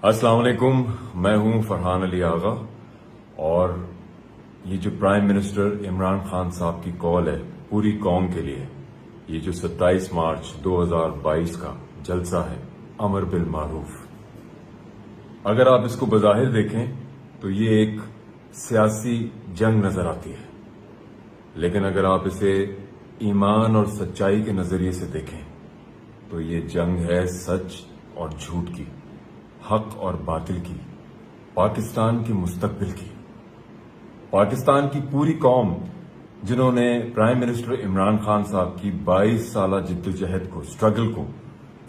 السلام علیکم، میں ہوں فرحان علی آغا، اور یہ جو پرائم منسٹر عمران خان صاحب کی کال ہے پوری قوم کے لیے، یہ جو 27 مارچ 2022 کا جلسہ ہے امر بالمعروف، اگر آپ اس کو بظاہر دیکھیں تو یہ ایک سیاسی جنگ نظر آتی ہے، لیکن اگر آپ اسے ایمان اور سچائی کے نظریے سے دیکھیں تو یہ جنگ ہے سچ اور جھوٹ کی، حق اور باطل کی، پاکستان کے مستقبل کی۔ پاکستان کی پوری قوم جنہوں نے پرائم منسٹر عمران خان صاحب کی 22 سالہ جدوجہد کو، سٹرگل کو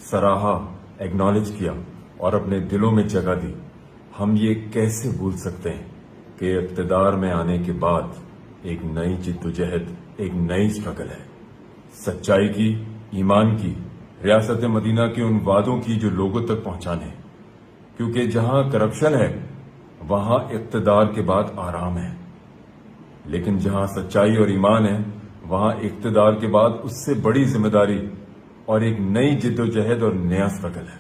سراہا، ایگنالج کیا اور اپنے دلوں میں جگہ دی، ہم یہ کیسے بھول سکتے ہیں کہ اقتدار میں آنے کے بعد ایک نئی جدوجہد، ایک نئی سٹرگل ہے، سچائی کی، ایمان کی، ریاست مدینہ کے ان وعدوں کی جو لوگوں تک پہنچانے، کیونکہ جہاں کرپشن ہے وہاں اقتدار کے بعد آرام ہے، لیکن جہاں سچائی اور ایمان ہے وہاں اقتدار کے بعد اس سے بڑی ذمہ داری اور ایک نئی جدوجہد اور نیا سٹرگل ہے۔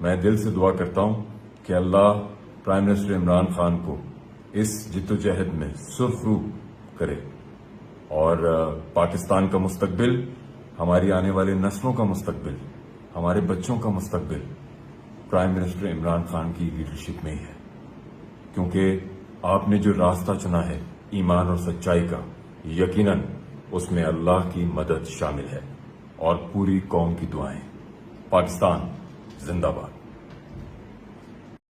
میں دل سے دعا کرتا ہوں کہ اللہ پرائم منسٹر عمران خان کو اس جدوجہد میں سرخرو کرے، اور پاکستان کا مستقبل، ہماری آنے والے نسلوں کا مستقبل، ہمارے بچوں کا مستقبل پرائم منسٹر عمران خان کی لیڈرشپ میں ہی ہے، کیونکہ آپ نے جو راستہ چنا ہے ایمان اور سچائی کا، یقیناً اس میں اللہ کی مدد شامل ہے اور پوری قوم کی دعائیں۔ پاکستان زندہ باد۔